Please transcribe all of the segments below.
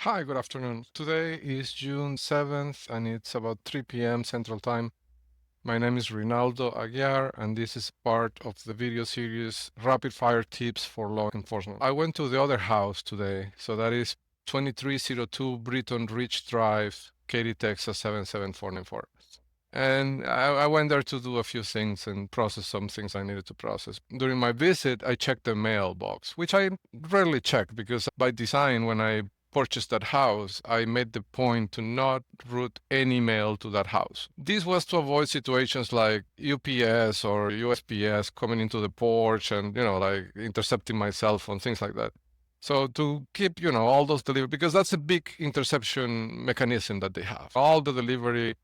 Hi, good afternoon. Today is June 7th and it's about 3 p.m. Central Time. My name is Rinaldo Aguiar and this is part of the video series Rapid Fire Tips for Law Enforcement. I went to the other house today, so that is 2302 Britton Ridge Drive, Katy, Texas 77494. And I went there to do a few things and process some things I needed to process. During my visit, I checked the mailbox, which I rarely check because by design, when I purchased that house, I made the point to not route any mail to that house. This was to avoid situations like UPS or USPS coming into the porch and, like intercepting my cell phone, things like that. So to keep, all those delivery, because that's a big interception mechanism that they have. All the delivery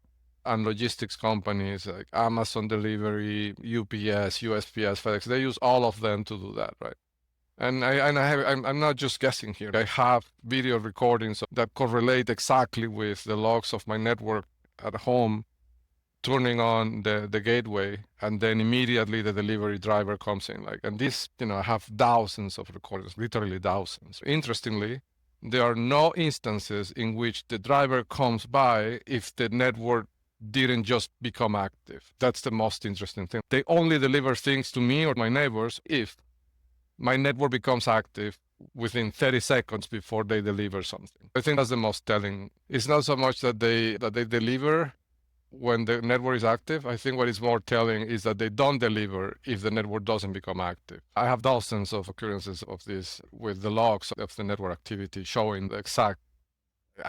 and logistics companies like Amazon Delivery, UPS, USPS, FedEx, they use all of them to do that, right? I'm not just guessing here. I have video recordings that correlate exactly with the logs of my network at home, turning on the gateway, and then immediately the delivery driver comes in. And this, I have thousands of recordings, literally thousands. Interestingly, there are no instances in which the driver comes by if the network didn't just become active. That's the most interesting thing. They only deliver things to me or my neighbors if my network becomes active within 30 seconds before they deliver something. I think that's the most telling. It's not so much that they deliver when the network is active. I think what is more telling is that they don't deliver if the network doesn't become active. I have dozens of occurrences of this with the logs of the network activity showing the exact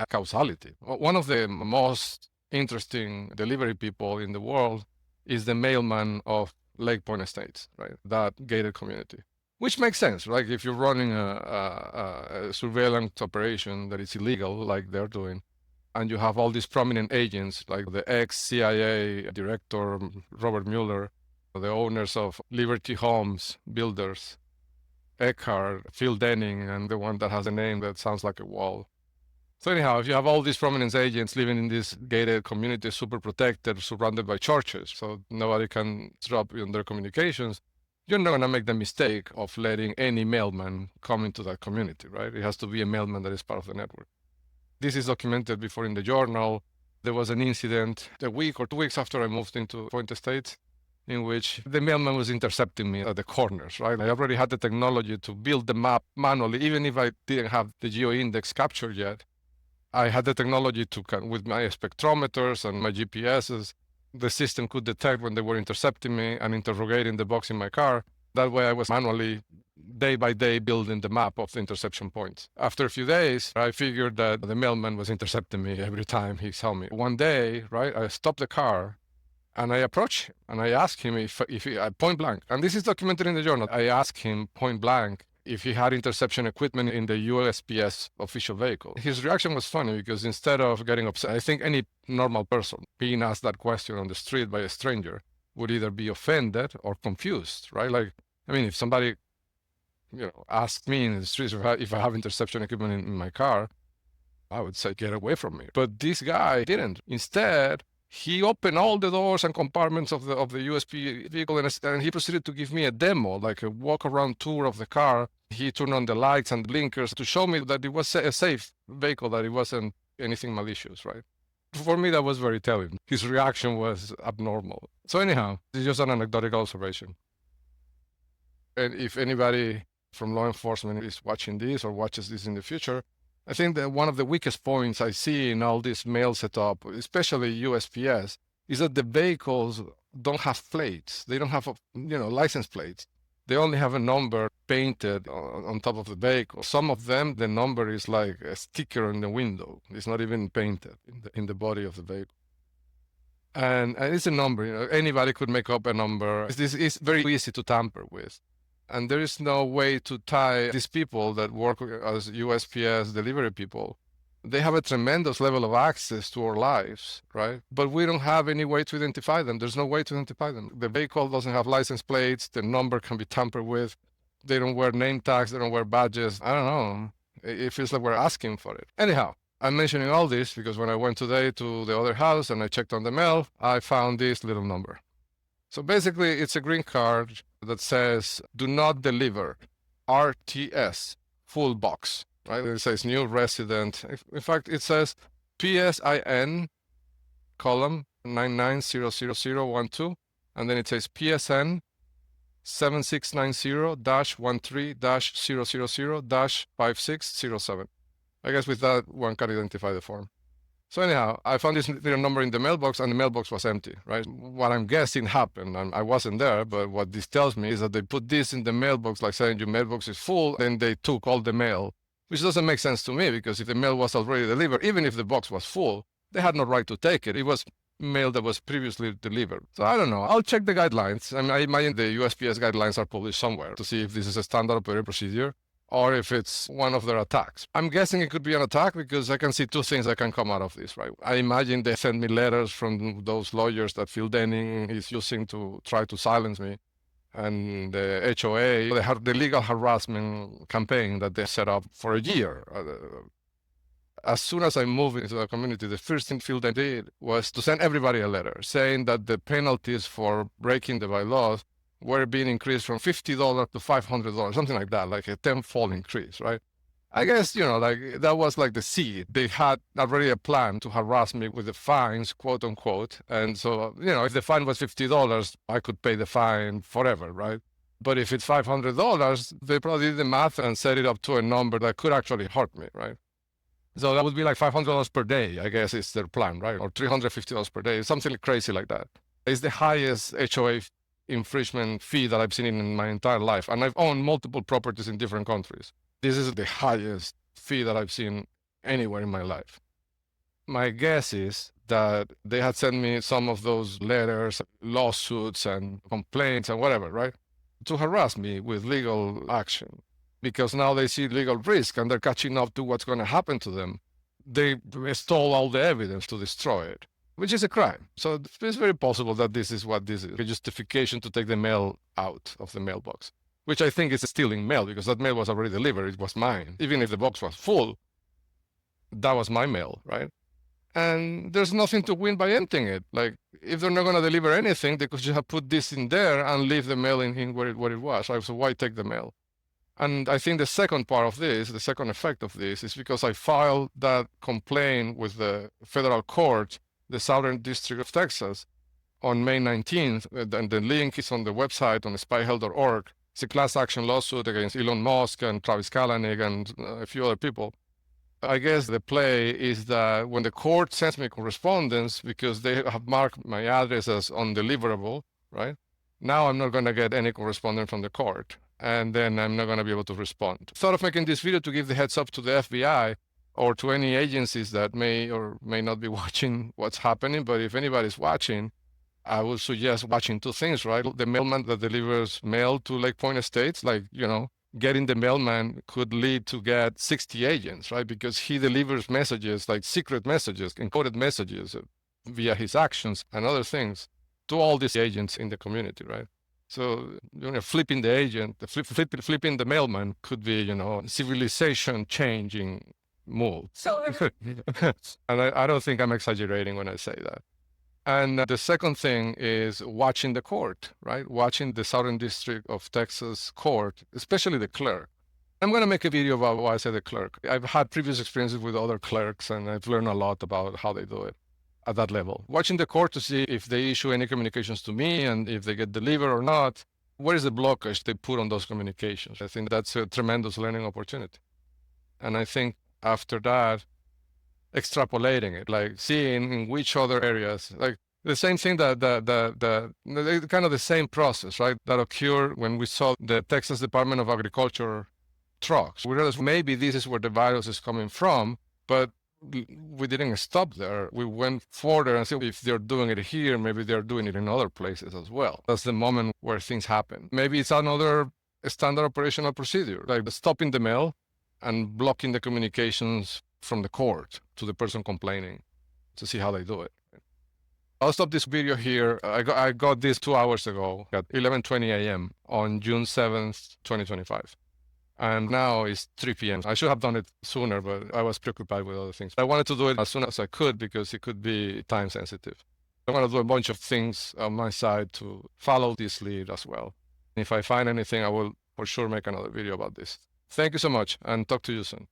causality. One of the most interesting delivery people in the world is the mailman of Lake Point Estates, right? That gated community. Which makes sense, right? If you're running a surveillance operation that is illegal, like they're doing, and you have all these prominent agents, like the ex-CIA director, Robert Mueller, the owners of Liberty Homes Builders, Eckhart, Phil Denning, and the one that has a name that sounds like a wall. So anyhow, if you have all these prominent agents living in this gated community, super protected, surrounded by churches, so nobody can disrupt their communications, you're not going to make the mistake of letting any mailman come into that community, right? It has to be a mailman that is part of the network. This is documented before in the journal. There was an incident a week or 2 weeks after I moved into Point Estates in which the mailman was intercepting me at the corners, right? I already had the technology to build the map manually, even if I didn't have the geo-index captured yet. I had the technology to, with my spectrometers and my GPSs, the system could detect when they were intercepting me and interrogating the box in my car. That way I was manually, day by day, building the map of the interception points. After a few days, I figured that the mailman was intercepting me every time he saw me. One day, right, I stopped the car and I approached him and I asked him if he, point blank, and this is documented in the journal, I asked him point blank if he had interception equipment in the USPS official vehicle. His reaction was funny because instead of getting upset, I think any normal person being asked that question on the street by a stranger would either be offended or confused, right? Like, I mean, if somebody, asked me in the streets if I have interception equipment in my car, I would say, get away from me. But this guy didn't. Instead, he opened all the doors and compartments of the USP vehicle and he proceeded to give me a demo, like a walk around tour of the car. He turned on the lights and blinkers to show me that it was a safe vehicle, that it wasn't anything malicious, right? For me, that was very telling. His reaction was abnormal. So anyhow, it's just an anecdotal observation. And if anybody from law enforcement is watching this or watches this in the future, I think that one of the weakest points I see in all this mail setup, especially USPS, is that the vehicles don't have plates. They don't have, license plates. They only have a number painted on top of the vehicle. Some of them, the number is like a sticker on the window. It's not even painted in the body of the vehicle. And it's a number. Anybody could make up a number. This is very easy to tamper with. And there is no way to tie these people that work as USPS delivery people. They have a tremendous level of access to our lives, right? But we don't have any way to identify them. There's no way to identify them. The vehicle doesn't have license plates. The number can be tampered with. They don't wear name tags. They don't wear badges. I don't know. It feels like we're asking for it. Anyhow, I'm mentioning all this because when I went today to the other house and I checked on the mail, I found this little number. So basically, it's a green card that says, do not deliver RTS full box. right? It says new resident. In fact, it says PSIN column 99000012, and then it says PSN 7690-13-000-5607. I guess with that, one can identify the form. So anyhow, I found this little number in the mailbox, and the mailbox was empty, right? What I'm guessing happened, and I wasn't there, but what this tells me is that they put this in the mailbox, like saying your mailbox is full, then they took all the mail, which doesn't make sense to me, because if the mail was already delivered, even if the box was full, they had no right to take it. It was mail that was previously delivered. So I don't know. I'll check the guidelines. I mean, I imagine the USPS guidelines are published somewhere to see if this is a standard operating procedure or if it's one of their attacks. I'm guessing it could be an attack because I can see two things that can come out of this, right? I imagine they sent me letters from those lawyers that Phil Denning is using to try to silence me. And the HOA, they have the legal harassment campaign that they set up for a year. As soon as I moved into the community, the first thing Phil did was to send everybody a letter saying that the penalties for breaking the bylaws were being increased from $50 to $500, something like that, like a tenfold increase, right? I guess, like that was like the seed. They had already a plan to harass me with the fines, quote unquote. And so, if the fine was $50, I could pay the fine forever, right? But if it's $500, they probably did the math and set it up to a number that could actually hurt me, right? So that would be like $500 per day, I guess is their plan, right? Or $350 per day, something crazy like that. It's the highest HOA infringement fee that I've seen in my entire life. And I've owned multiple properties in different countries. This is the highest fee that I've seen anywhere in my life. My guess is that they had sent me some of those letters, lawsuits and complaints and whatever, right? To harass me with legal action. Because now they see legal risk and they're catching up to what's going to happen to them. They stole all the evidence to destroy it, which is a crime. So it's very possible that this is what this is, a justification to take the mail out of the mailbox, which I think is stealing mail because that mail was already delivered. It was mine. Even if the box was full, that was my mail, right? And there's nothing to win by emptying it. Like, if they're not going to deliver anything, they could just have put this in there and leave the mail in where it was. Right? So why take the mail? And I think the second part of this, the second effect of this, is because I filed that complaint with the federal court, the Southern District of Texas, on May 19th. And the link is on the website on XisList.org. It's a class action lawsuit against Elon Musk and Travis Kalanick and a few other people. I guess the play is that when the court sends me correspondence, because they have marked my address as undeliverable, right? Now I'm not going to get any correspondence from the court. And then I'm not going to be able to respond. Thought of making this video to give the heads up to the FBI or to any agencies that may or may not be watching what's happening. But if anybody's watching, I would suggest watching two things, right? The mailman that delivers mail to Lake Point Estates, getting the mailman could lead to get 60 agents, right? Because he delivers messages, like secret messages, encoded messages via his actions and other things to all these agents in the community, right? So, flipping the agent, flipping the mailman could be, civilization changing move. So, and I don't think I'm exaggerating when I say that. And the second thing is watching the court, right? Watching the Southern District of Texas court, especially the clerk. I'm going to make a video about why I say the clerk. I've had previous experiences with other clerks, and I've learned a lot about how they do it at that level. Watching the court to see if they issue any communications to me and if they get delivered or not. What is the blockage they put on those communications? I think that's a tremendous learning opportunity. And I think after that, extrapolating it, like seeing in which other areas, like the same thing kind of the same process, right? That occurred when we saw the Texas Department of Agriculture trucks. We realized maybe this is where the virus is coming from, but we didn't stop there. We went further and said, if they're doing it here, maybe they're doing it in other places as well. That's the moment where things happen. Maybe it's another standard operational procedure, like stopping the mail and blocking the communications from the court to the person complaining to see how they do it. I'll stop this video here. I got this 2 hours ago at 11:20 a.m. on June 7th, 2025. And now it's 3 p.m. I should have done it sooner, but I was preoccupied with other things. I wanted to do it as soon as I could because it could be time sensitive. I want to do a bunch of things on my side to follow this lead as well. If I find anything, I will for sure make another video about this. Thank you so much and talk to you soon.